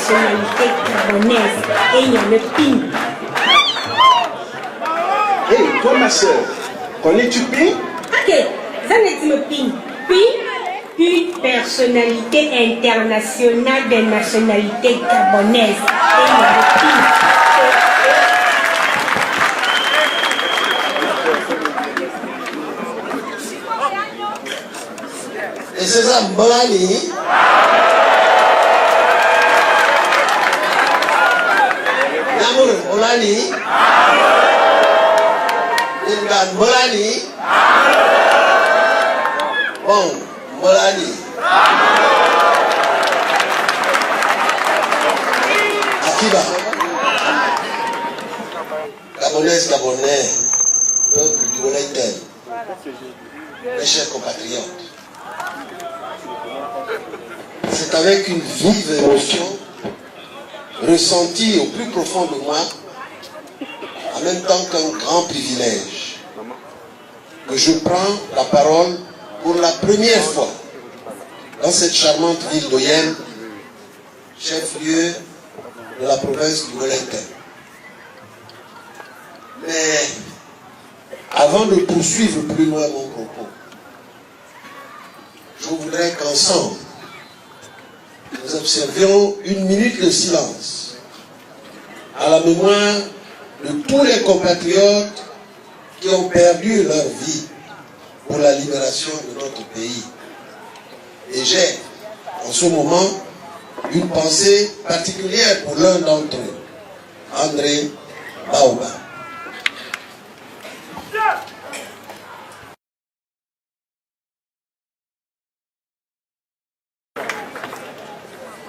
nationalité gabonaise et il y a le PIN. Hey, toi ma soeur, connais-tu PIN? Ok, ça veut dire le PIN. PIN, une personnalité internationale des nationalités gabonaises. Et il y a le PIN. Et c'est ça, Mbolani. Namour, Mbolani. Ingan, Mbolani. Bon, Mbolani. Akiba. Gabonaises, Gabonais, peuple du Wellington, mes chers compatriotes. C'est avec une vive émotion, ressentie au plus profond de moi, en même temps qu'un grand privilège, que je prends la parole pour la première fois dans cette charmante ville d'Oyem, chef-lieu de la province du Wellington. Mais avant de poursuivre plus loin mon propos, je voudrais qu'ensemble, nous observions une minute de silence à la mémoire de tous les compatriotes qui ont perdu leur vie pour la libération de notre pays. Et j'ai, en ce moment, une pensée particulière pour l'un d'entre eux, André Baoba.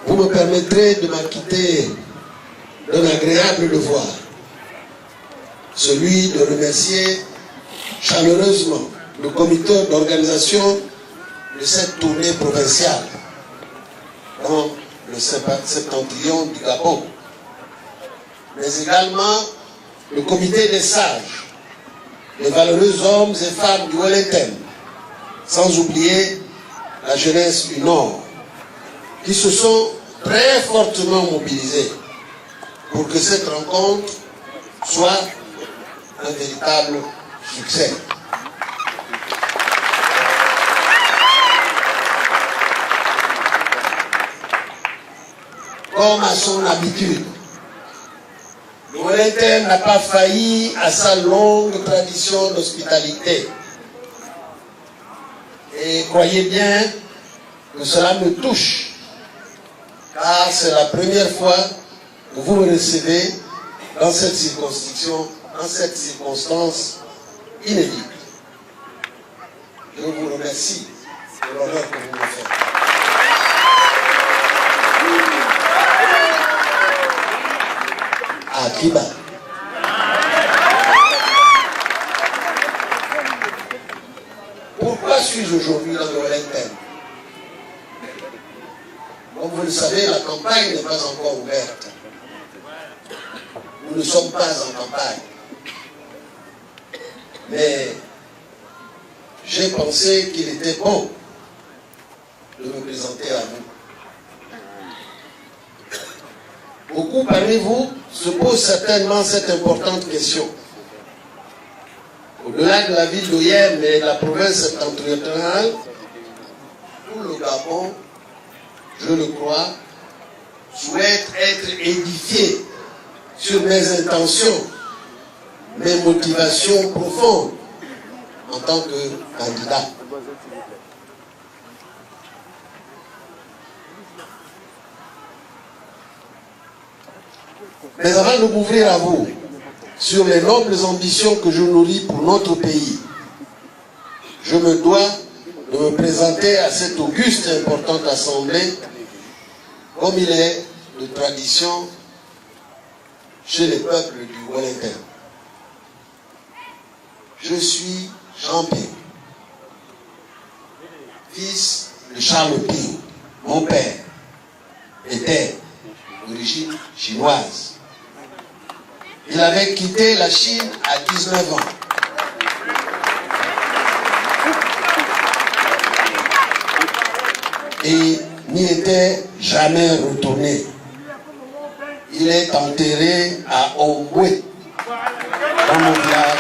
Vous me permettrez de m'acquitter d'un agréable devoir, celui de remercier chaleureusement le comité d'organisation de cette tournée provinciale dans le septentrion du Gabon, mais également le comité des sages, les valeureux hommes et femmes du Wellington, sans oublier la jeunesse du Nord, qui se sont très fortement mobilisés pour que cette rencontre soit un véritable succès. Comme à son habitude, le Wellington n'a pas failli à sa longue tradition d'hospitalité. Et croyez bien que cela me touche, car c'est la première fois que vous me recevez dans cette circonscription, dans cette circonstance inédite. Je vous remercie de l'honneur que vous me faites. Akiba. Pourquoi suis-je aujourd'hui dans le Wellington? Comme vous le savez, la campagne n'est pas encore ouverte. Nous ne sommes pas en campagne. Mais j'ai pensé qu'il était bon de me présenter à vous. Beaucoup parmi vous se posent certainement cette importante question. Au-delà de la ville d'Oyem et de la province septentrionale, tout le Gabon, je le crois, souhaite être édifié sur mes intentions, mes motivations profondes en tant que candidat. Mais avant de m'ouvrir à vous sur les nobles ambitions que je nourris pour notre pays, je me dois de me présenter à cette auguste et importante assemblée comme il est de tradition chez les peuples du Wellington. Je suis Jean Ping, fils de Charles Ping. Mon père était d'origine chinoise. Il avait quitté la Chine à 19 ans. Et n'y était jamais retourné. Il est enterré à Omboué, dans mon village.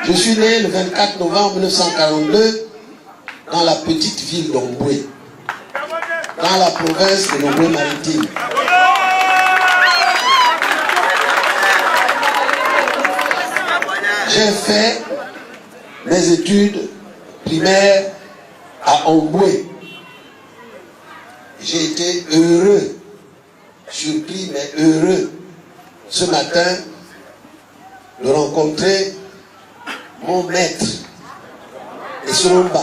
Je suis né le 24 novembre 1942 dans la petite ville d'Omboué, dans la province de l'Omboué-Maritime. J'ai fait mes études primaires à Omboué. J'ai été heureux, surpris mais heureux, ce matin de rencontrer mon maître, Esromba.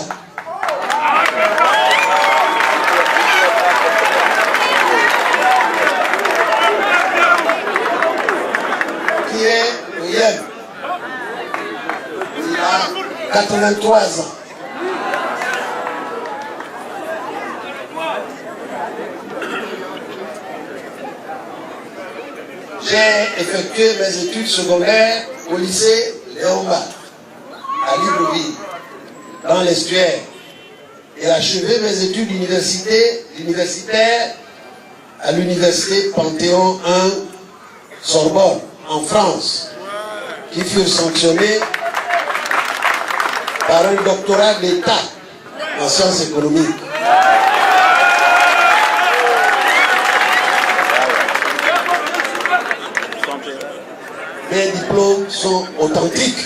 Qui est le Yem. Il a 83 ans. J'ai effectué mes études secondaires au lycée Léomba, à Libreville, dans l'estuaire, et achevé mes études universitaires à l'université Panthéon 1 Sorbonne, en France, qui furent sanctionnés par un doctorat d'État en sciences économiques. Mes diplômes sont authentiques.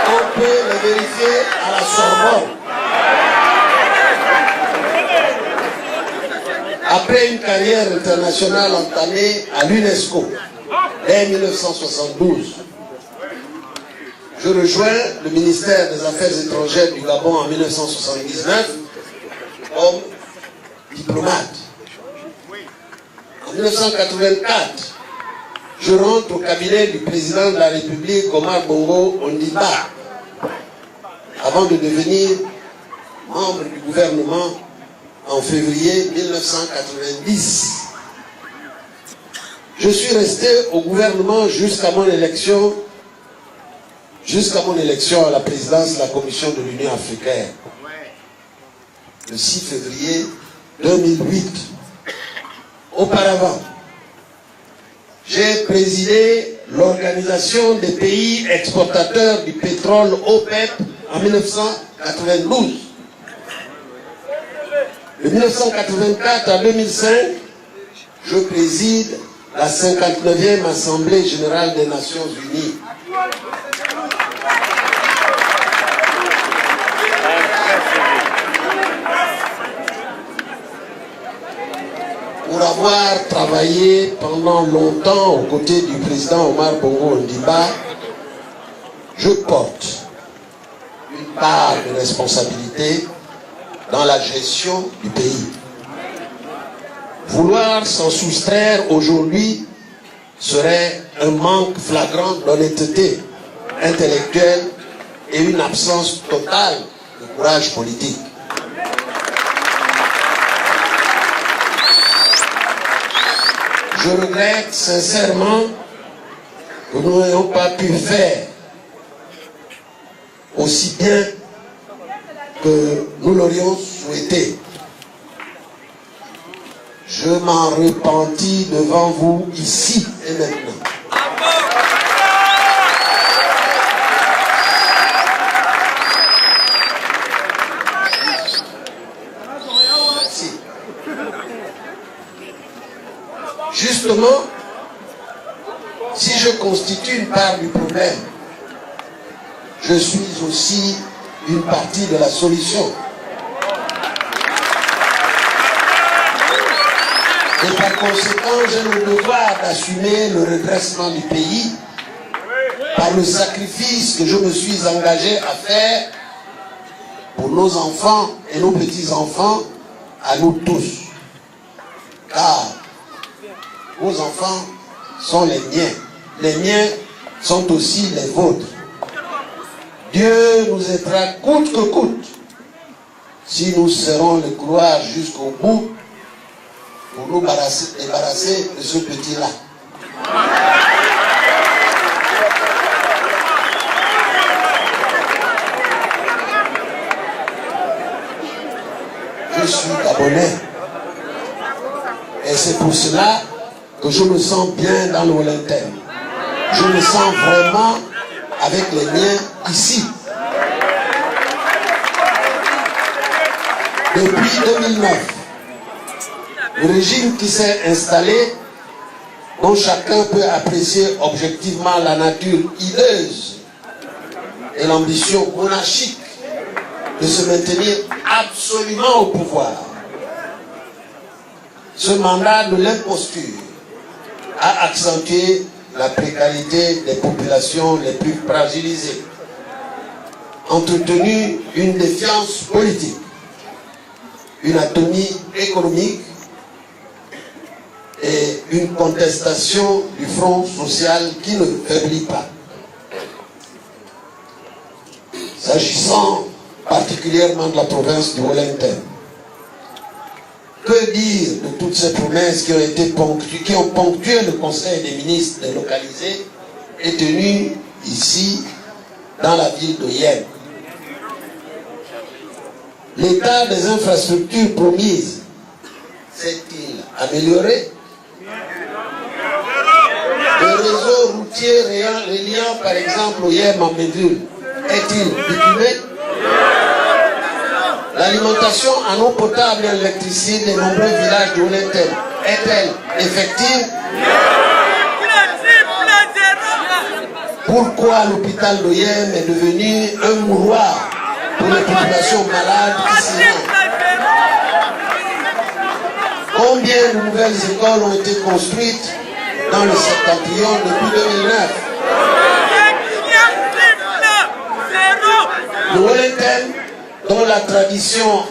On peut les vérifier à la Sorbonne. Après une carrière internationale entamée à l'UNESCO dès 1972, je rejoins le ministère des Affaires étrangères du Gabon en 1979 comme diplomate. En 1984, je rentre au cabinet du président de la République, Omar Bongo Ondimba, avant de devenir membre du gouvernement en février 1990. Je suis resté au gouvernement jusqu'à mon élection à la présidence de la Commission de l'Union africaine, le 6 février 2008. Auparavant, j'ai présidé l'Organisation des pays exportateurs du pétrole OPEP en 1992. De 1984 à 2005, je préside la 59e Assemblée générale des Nations unies. Pour avoir travaillé pendant longtemps aux côtés du président Omar Bongo Ondimba, je porte une part de responsabilité dans la gestion du pays. Vouloir s'en soustraire aujourd'hui serait un manque flagrant d'honnêteté intellectuelle et une absence totale de courage politique. Je regrette sincèrement que nous n'ayons pas pu faire aussi bien que nous l'aurions souhaité. Je m'en repentis devant vous ici et maintenant. Merci. Justement, si je constitue une part du problème, je suis aussi une partie de la solution. Et par conséquent, j'ai le devoir d'assumer le redressement du pays par le sacrifice que je me suis engagé à faire pour nos enfants et nos petits-enfants, à nous tous. Car vos enfants sont les miens. Les miens sont aussi les vôtres. Dieu nous aidera coûte que coûte si nous serrons le couloir jusqu'au bout pour nous débarrasser de ce petit-là. Gabonais. Et c'est pour cela que je me sens bien dans le Wellington. Je me sens vraiment avec les miens ici. Depuis 2009, le régime qui s'est installé, dont chacun peut apprécier objectivement la nature hideuse et l'ambition monarchique de se maintenir absolument au pouvoir. Ce mandat de l'imposture a accentué la précarité des populations les plus fragilisées, entretenu une défiance politique, une atonie économique et une contestation du front social qui ne faiblit pas. S'agissant particulièrement de la province du Wellington, que dire de toutes ces promesses qui ont ponctué le Conseil des ministres délocalisé et tenu ici dans la ville de Yem? L'état des infrastructures promises s'est-il amélioré? Le réseau routier reliant par exemple Yem en Médule est-il bitumé? L'alimentation en eau potable et en électricité des nombreux villages de Wellington est-elle effective? Pourquoi l'hôpital de Yem est devenu un mouroir pour les populations malades qui s'y rendent? Combien de nouvelles écoles ont été construites dans le septentrion depuis 2009? Le Wellington, dont la tradition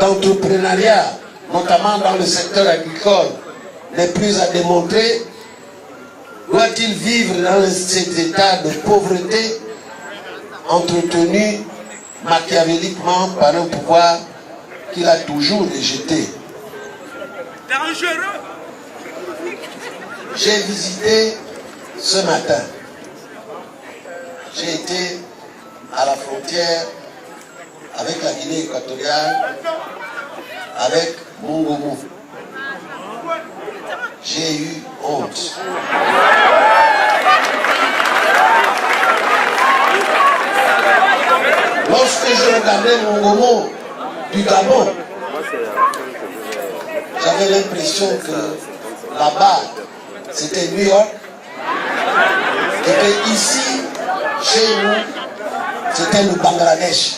d'entrepreneuriat, notamment dans le secteur agricole, n'est plus à démontrer, doit-il vivre dans cet état de pauvreté entretenu machiavéliquement par un pouvoir qu'il a toujours rejeté? Dangereux. J'ai visité ce matin, j'ai été à la frontière avec la Guinée équatoriale, avec Mongomo. J'ai eu honte. Lorsque je regardais Mongomo du Gabon, j'avais l'impression que là-bas, c'était New York, et que ici, chez nous, c'était le Bangladesh.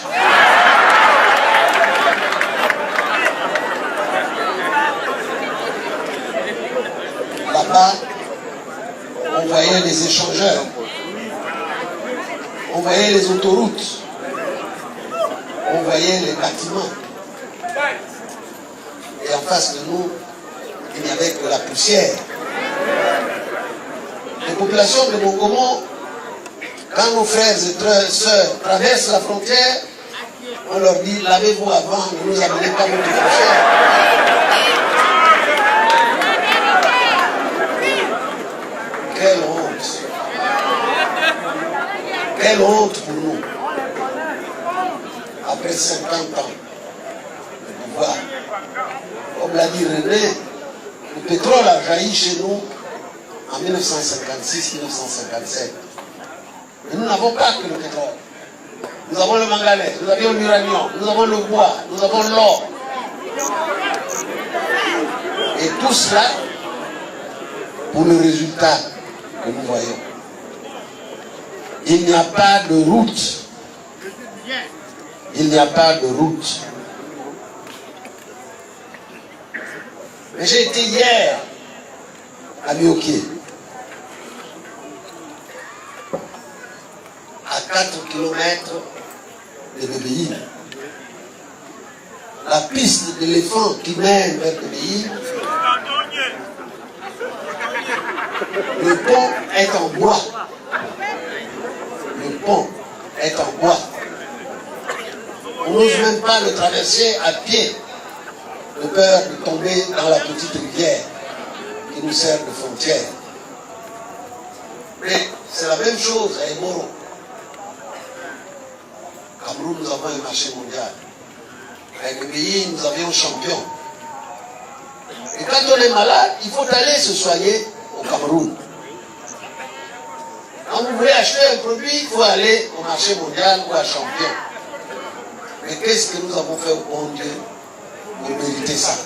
Là-bas, on voyait les échangeurs, on voyait les autoroutes, on voyait les bâtiments. Et en face de nous, il n'y avait que la poussière. Les populations de Mongomo, quand nos frères et sœurs traversent la frontière, on leur dit, lavez-vous avant, ne nous amenez pas votre frontière. Quelle honte! Quelle honte pour nous! Après 50 ans de pouvoir, comme l'a dit René, le pétrole a jailli chez nous en 1956-1957. Mais nous n'avons pas que le pétrole. Nous avons le manganèse, nous avons l'uranium, nous avons le bois, nous avons l'or. Et tout cela pour le résultat que nous voyons. Il n'y a pas de route. Il n'y a pas de route. Mais j'ai été hier à Mioké. À 4 km de Bébéine. La piste d'éléphant qui mène vers Bébéine, le pont est en bois. Le pont est en bois. On n'ose même pas le traverser à pied, de peur de tomber dans la petite rivière qui nous sert de frontière. Mais c'est la même chose à Emoro. Cameroun, nous avons un marché mondial. Avec le pays, nous avions un champion. Et quand on est malade, il faut aller se soigner au Cameroun. Quand vous voulez acheter un produit, il faut aller au marché mondial ou à Champion. Mais qu'est-ce que nous avons fait au bon Dieu pour mériter ça?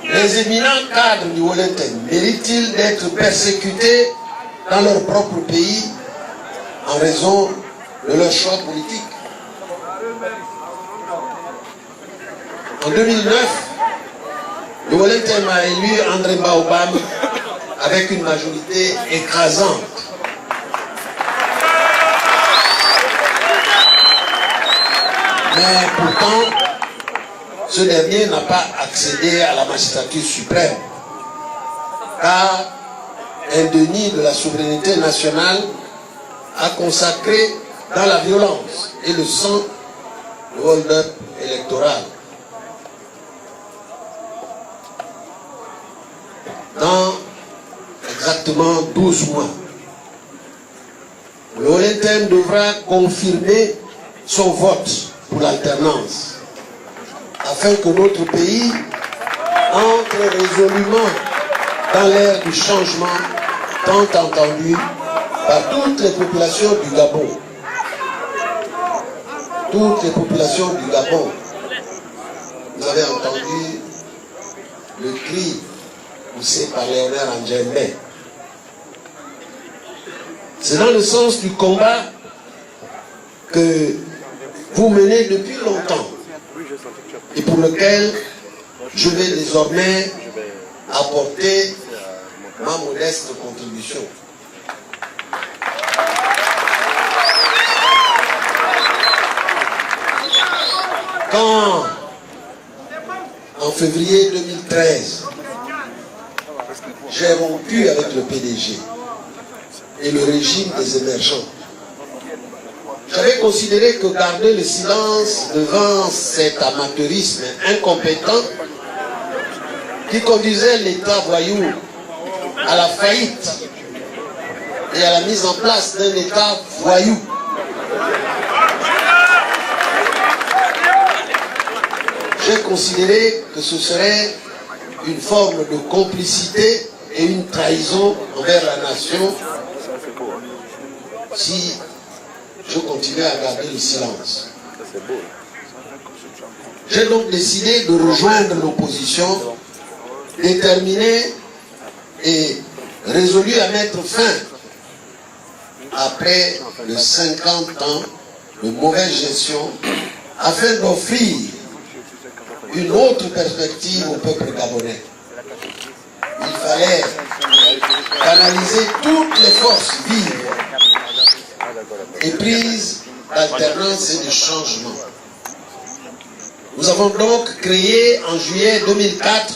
Les éminents cadres du Wellington méritent-ils d'être persécutés dans leur propre pays en raison de leur choix politique? En 2009, le Wellington a élu André Baobam avec une majorité écrasante. Mais pourtant, ce dernier n'a pas accédé à la magistrature suprême, car un déni de la souveraineté nationale a consacré dans la violence et le sang le hold-up électoral. Dans exactement 12 mois, le Wellington devra confirmer son vote pour l'alternance afin que notre pays entre résolument dans l'ère du changement tant entendu par toutes les populations du Gabon. Toutes les populations du Gabon. Vous avez entendu le cri poussé par Léonard Andjembe. C'est dans le sens du combat que vous menez depuis longtemps et pour lequel je vais désormais apporter ma modeste contribution. Quand, en février 2013, j'ai rompu avec le PDG et le régime des émergents, j'avais considéré que garder le silence devant cet amateurisme incompétent qui conduisait l'État voyou à la faillite et à la mise en place d'un État voyou. J'ai considéré que ce serait une forme de complicité et une trahison envers la nation si je continuais à garder le silence. J'ai donc décidé de rejoindre l'opposition, déterminée et résolue à mettre fin, après les 50 ans de mauvaise gestion, afin d'offrir une autre perspective au peuple gabonais. Il fallait canaliser toutes les forces vives et prises d'alternance et de changement. Nous avons donc créé en juillet 2004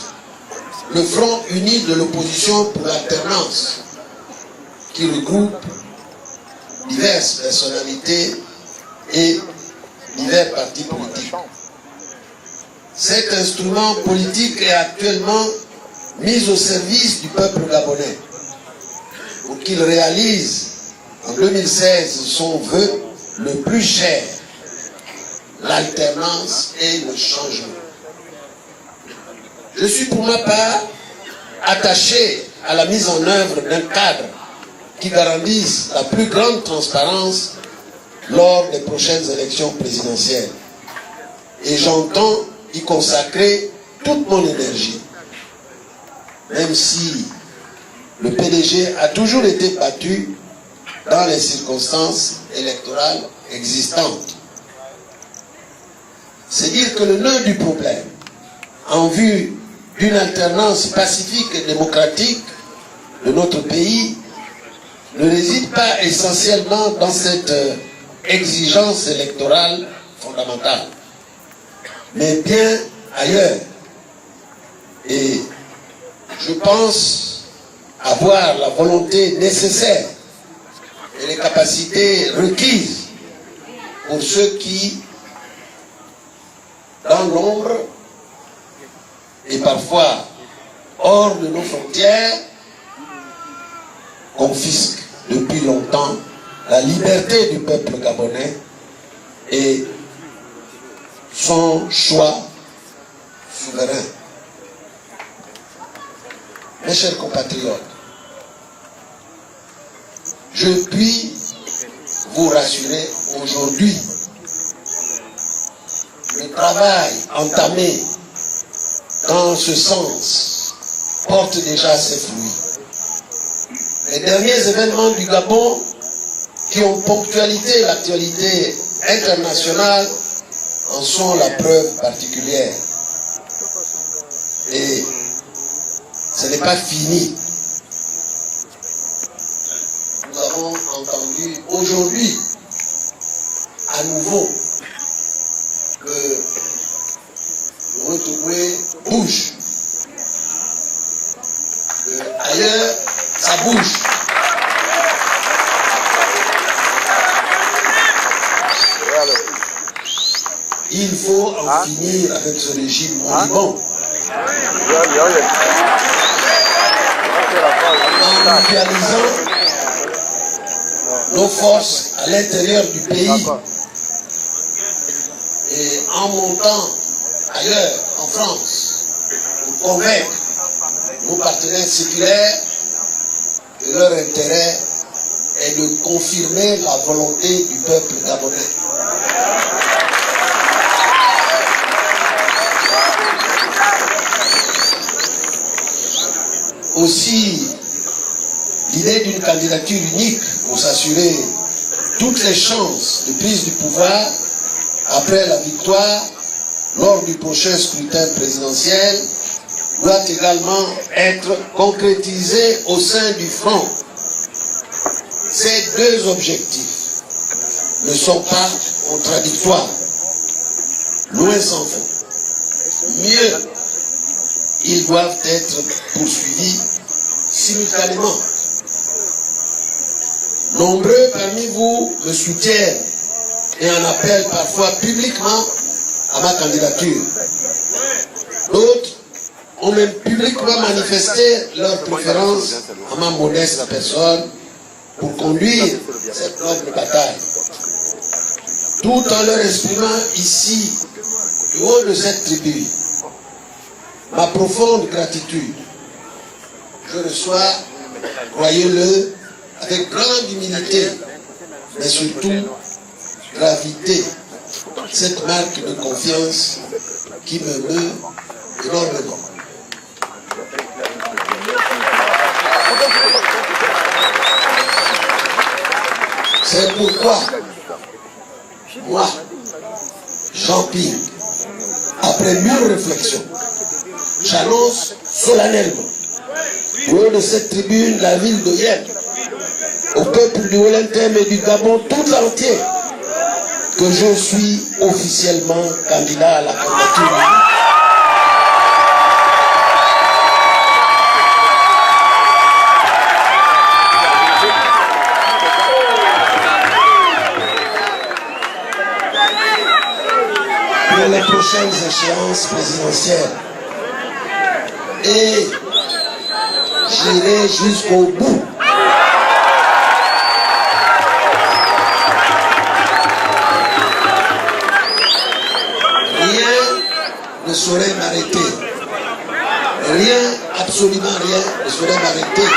le Front uni de l'opposition pour l'alternance, qui regroupe diverses personnalités et divers partis politiques. Cet instrument politique est actuellement mis au service du peuple gabonais pour qu'il réalise en 2016 son vœu le plus cher, l'alternance et le changement. Je suis pour ma part attaché à la mise en œuvre d'un cadre qui garantisse la plus grande transparence lors des prochaines élections présidentielles. Et j'entends y consacrer toute mon énergie, même si le PDG a toujours été battu dans les circonstances électorales existantes. C'est dire que le nœud du problème, en vue d'une alternance pacifique et démocratique de notre pays, ne réside pas essentiellement dans cette exigence électorale fondamentale, mais bien ailleurs. Et je pense avoir la volonté nécessaire et les capacités requises pour ceux qui, dans l'ombre et parfois hors de nos frontières, confisquent depuis longtemps la liberté du peuple gabonais et son choix souverain. Mes chers compatriotes, je puis vous rassurer aujourd'hui, le travail entamé dans ce sens porte déjà ses fruits. Les derniers événements du Gabon qui ont ponctualisé l'actualité internationale en sont la preuve particulière. Et ce n'est pas fini. Nous avons entendu aujourd'hui à nouveau que le Rotoué bouge. Ailleurs, ça bouge. Il faut en finir avec ce régime moribond. En mutualisant nos forces à l'intérieur du pays et en montant ailleurs, en France, pour convaincre nos partenaires séculaires que leur intérêt est de confirmer la volonté du peuple gabonais. Aussi, l'idée d'une candidature unique pour s'assurer toutes les chances de prise du pouvoir après la victoire lors du prochain scrutin présidentiel doit également être concrétisée au sein du front. Ces deux objectifs ne sont pas contradictoires, loin s'en faut. Mieux, ils doivent être poursuivis simultanément. Nombreux parmi vous me soutiennent et en appellent parfois publiquement à ma candidature. D'autres ont même publiquement manifesté leur préférence à ma modeste personne pour conduire cette noble bataille. Tout en leur exprimant ici, du haut de cette tribune, ma profonde gratitude. Je reçois, croyez-le, avec grande humilité, mais surtout gravité, cette marque de confiance qui me meut énormément. C'est pourquoi, moi, Jean Ping, après mûre réflexion, j'annonce solennellement, au haut de cette tribune, la ville de Yel, au peuple du Wellington et du Gabon tout entier, que je suis officiellement candidat à la candidature. Pour les prochaines échéances présidentielles. Et j'irai jusqu'au bout. Rien ne saurait m'arrêter. Rien, absolument rien ne saurait m'arrêter.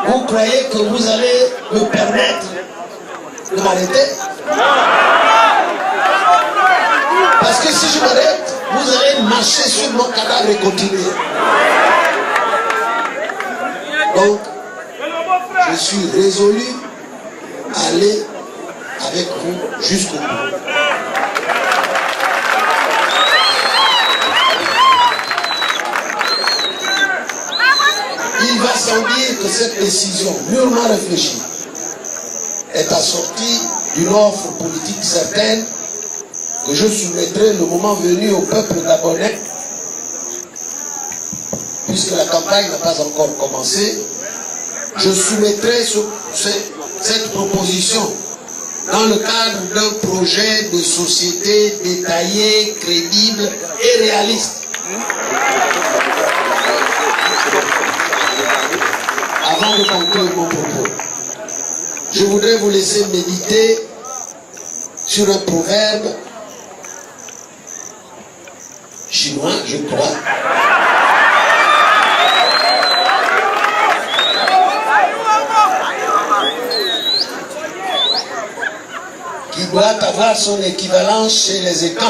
Vous croyez que vous allez me permettre de m'arrêter? Parce que si je m'arrête, vous allez marcher sur mon cadavre et continuer. Donc, je suis résolu à aller avec vous jusqu'au bout. Il va sans dire que cette décision mûrement réfléchie est assortie d'une offre politique certaine que je soumettrai le moment venu au peuple gabonais, puisque la campagne n'a pas encore commencé. Je soumettrai cette proposition dans le cadre d'un projet de société détaillé, crédible et réaliste. Avant de conclure mon propos, je voudrais vous laisser méditer sur un proverbe chinois, je crois. Qui doit avoir son équivalent chez les écans.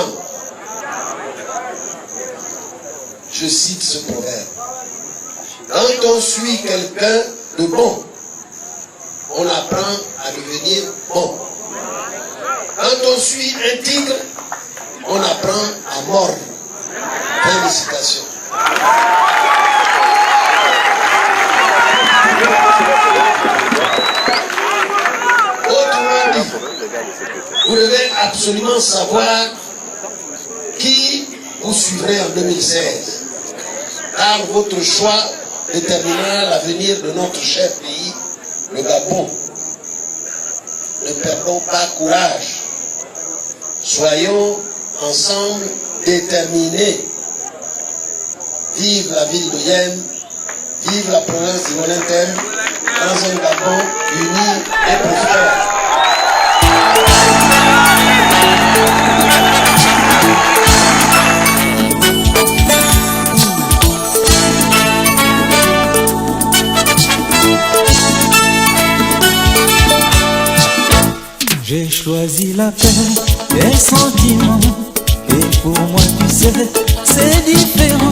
Je cite ce proverbe. Quand on suit quelqu'un de bon, on apprend à devenir bon. Quand on suit un tigre, on apprend à mordre. Félicitations. Autrement dit, vous devez absolument savoir qui vous suivrez en 2016. Car votre choix déterminera l'avenir de notre cher pays, le Gabon. Ne perdons pas courage. Soyons ensemble déterminés. Vive la ville de Yem, vive la province du Volontaire, dans un Gabon uni et prospère. J'ai choisi la paix des sentiments. Et pour moi tu sais, c'est différent.